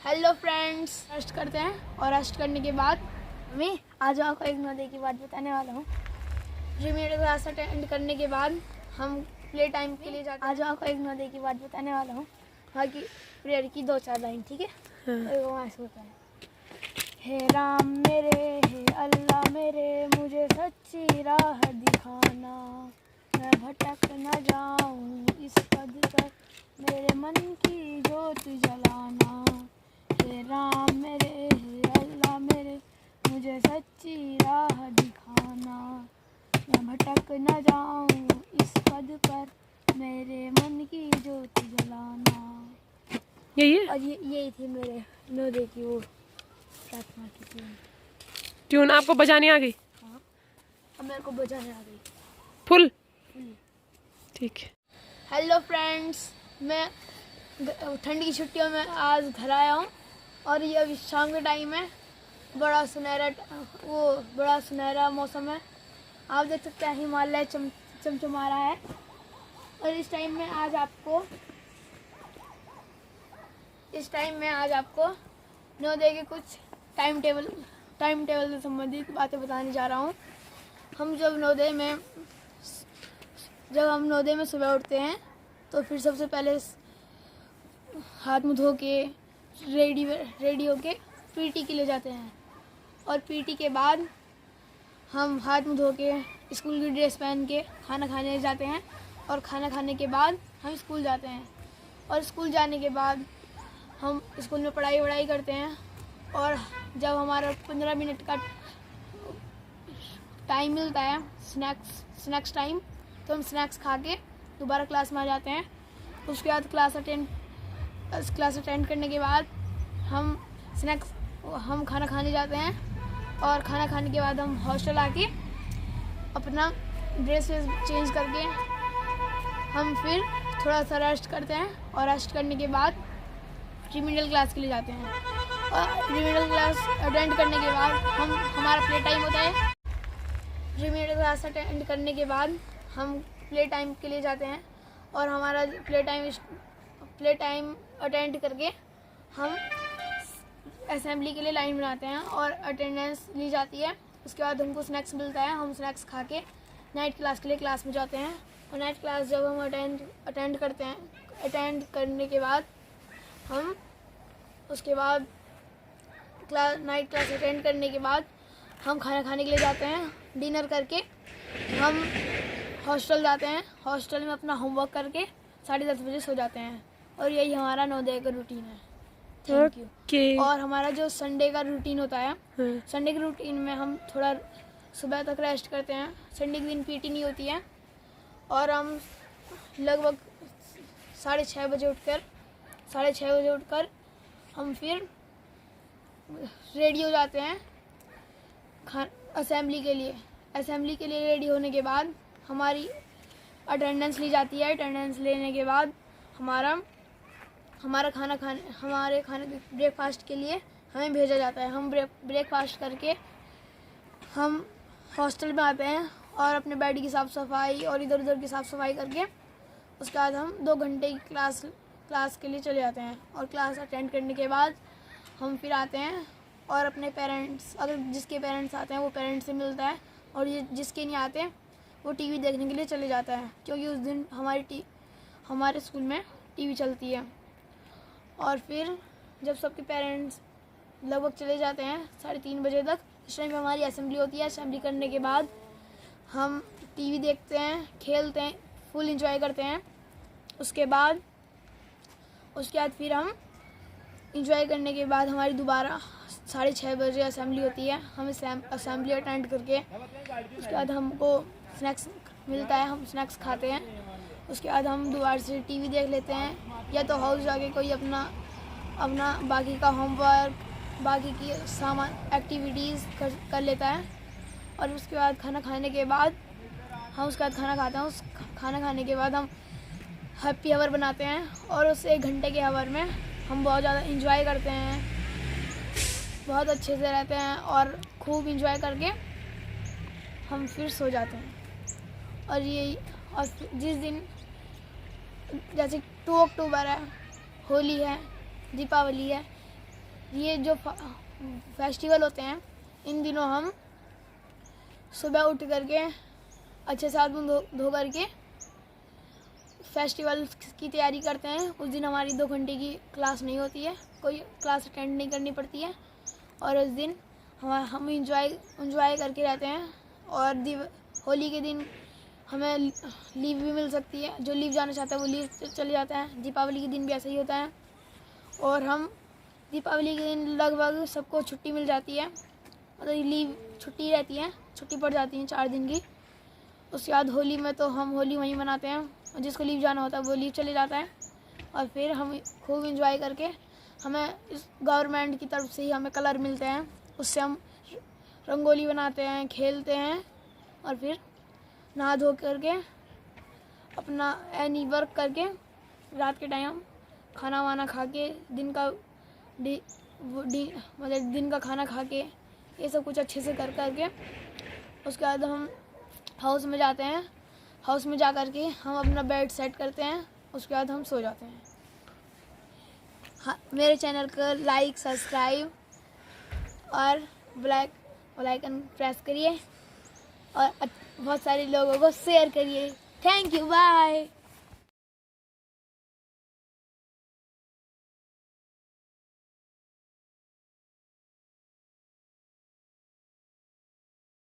Hello friends, rest करते हैं और रेस्ट करने के बाद मैं आज आपको एक नदी की बात बताने वाला हूँ। रिमीडियल क्लास अटेंड करने के बाद हम प्ले टाइम के लिए जाते हैं। आज आपको एक नदी की बात बताने वाला हूँ, वहाँ की प्रेयर की 2-4 लाइन, ठीक है? तो वहाँ ऐसे होता है, हे राम मेरे, हे अल्लाह मेरे, मुझे सच्ची राह दिखाना, मैं भटक न जाऊँ इस पद पर, मेरे मन की ज्योत जलाना। हे राम मेरे, हे अल्लाह मेरे, मुझे सच्ची राह दिखाना, मैं भटक न जाऊँ इस पद पर, मेरे मन की ज्योत जलाना। यही है और यही थी मेरे नोदे की वो प्रार्थना की ट्यून। आपको बजानी आ गई? हाँ, अब मेरे को बजाने आ गई फुल। ठीक है। हेलो फ्रेंड्स, मैं ठंड की छुट्टियों में आज घर आया हूँ और ये अभी शाम का टाइम है। बड़ा सुनहरा मौसम है। आप देख सकते हैं हिमालय चमचमा रहा है। और इस टाइम में आज आपको नवोदय के कुछ टाइम टेबल से संबंधित बातें बताने जा रहा हूँ। हम जब हम नवोदय में सुबह उठते हैं तो फिर सबसे पहले हाथ मुँह धो के रेडी होके पीटी के लिए जाते हैं। और पीटी के बाद हम हाथ मुँह धो के स्कूल की ड्रेस पहन के खाना खाने जाते हैं। और खाना खाने के बाद हम स्कूल जाते हैं। और स्कूल जाने के बाद हम स्कूल में पढ़ाई करते हैं। और जब हमारा 15 मिनट का टाइम मिलता है स्नैक्स टाइम, तो हम स्नैक्स खा के दोबारा क्लास में आ जाते हैं। उसके बाद क्लास अटेंड करने के बाद हम खाना खाने जाते हैं। और खाना खाने के बाद हम हॉस्टल आके अपना ड्रेस चेंज करके हम फिर थोड़ा सा रेस्ट करते हैं। और रेस्ट करने के बाद रिमीडियल क्लास के लिए जाते हैं। और रिमीडियल क्लास अटेंड करने के बाद हमारा प्ले टाइम होता है। रिमीडियल क्लास अटेंड करने के बाद हम प्ले टाइम के लिए जाते हैं। और हमारा प्ले टाइम अटेंड करके हम असेंबली के लिए लाइन बनाते हैं और अटेंडेंस ली जाती है। उसके बाद हमको स्नैक्स मिलता है। हम स्नैक्स खा के नाइट क्लास के लिए क्लास में जाते हैं। और नाइट क्लास जब हम अटेंड करते हैं, अटेंड करने के बाद हम उसके बाद नाइट क्लास अटेंड करने के बाद हम खाना खाने के लिए जाते हैं। डिनर करके हम हॉस्टल जाते हैं। हॉस्टल में अपना होमवर्क करके 10:30 बजे सो जाते हैं। और यही हमारा नवोदय का रूटीन है। Thank you. और हमारा जो संडे का रूटीन होता है, संडे के रूटीन में हम थोड़ा सुबह तक रेस्ट करते हैं। संडे के दिन पीटी नहीं होती है। और हम लगभग 6:30 बजे उठकर हम फिर रेडी हो जाते हैं असेंबली के लिए रेडी होने के बाद हमारी अटेंडेंस ली जाती है। अटेंडेंस लेने के बाद हमारे खाने ब्रेकफास्ट के लिए हमें भेजा जाता है। हम ब्रेकफास्ट करके हम हॉस्टल में आते हैं और अपने बेड की साफ़ सफाई और इधर उधर की साफ़ सफाई करके उसके बाद हम 2 घंटे की क्लास के लिए चले जाते हैं। और क्लास अटेंड करने के बाद हम फिर आते हैं और अपने पेरेंट्स, अगर जिसके पेरेंट्स आते हैं वो पेरेंट्स से मिलता है। और जिसके नहीं आते वो टीवी देखने के लिए चले जाता है, क्योंकि उस दिन हमारे स्कूल में टीवी चलती है। और फिर जब सबके पेरेंट्स लगभग चले जाते हैं 3:30 बजे तक, इस टाइम हमारी असेंबली होती है। असेंबली करने के बाद हम टीवी देखते हैं, खेलते हैं, फुल एंजॉय करते हैं। उसके बाद फिर हम एंजॉय करने के बाद हमारी दोबारा 6:30 बजे असेंबली होती है। हम असेंबली अटेंड करके उसके बाद हमको स्नैक्स मिलता है। हम स्नैक्स खाते हैं। उसके बाद हम दोबारा से टीवी देख लेते हैं, या तो हाउस जाके कोई अपना बाकी का होमवर्क, बाकी की सामान एक्टिविटीज़ कर लेता है। और उसके बाद खाना खाने के बाद हम खाना खाते हैं। उस खाना खाने के बाद हम हैप्पी आवर बनाते हैं। और उस 1 घंटे के आवर में हम बहुत ज़्यादा इंजॉय करते हैं, बहुत अच्छे से रहते हैं और खूब इंजॉय करके हम फिर सो जाते हैं। और जिस दिन जैसे 2 अक्टूबर है, होली है, दीपावली है, ये जो फेस्टिवल होते हैं, इन दिनों हम सुबह उठ करके अच्छे से हाथ मुँह धो करके फेस्टिवल की तैयारी करते हैं। उस दिन हमारी 2 घंटे की क्लास नहीं होती है, कोई क्लास अटेंड नहीं करनी पड़ती है, और उस दिन हम इंजॉय करके रहते हैं। और होली के दिन हमें लीव भी मिल सकती है, जो लीव जाना चाहता है वो लीव चले जाता है। दीपावली के दिन भी ऐसा ही होता है, और हम दीपावली के दिन लगभग सबको छुट्टी मिल जाती है, मतलब लीव छुट्टी रहती है, छुट्टी पड़ जाती है 4 दिन की। उसके बाद होली में तो हम होली वहीं मनाते हैं, और जिसको लीव जाना होता है वो लीव चले जाता है, और फिर हम खूब इंजॉय करके हमें इस गवर्नमेंट की तरफ से ही हमें कलर मिलते हैं, उससे हम रंगोली बनाते हैं, खेलते हैं, और फिर नहा धो करके अपना एनी वर्क करके रात के टाइम खाना वाना खा के दिन का मतलब दिन का खाना खा के ये सब कुछ अच्छे से कर करके उसके बाद हम हाउस में जाते हैं। हाउस में जा कर के हम अपना बेड सेट करते हैं, उसके बाद हम सो जाते हैं। हाँ, मेरे चैनल को लाइक, सब्सक्राइब और बेल आइकन प्रेस करिए, और बहुत सारे लोगों को शेयर करिए। Thank you, bye.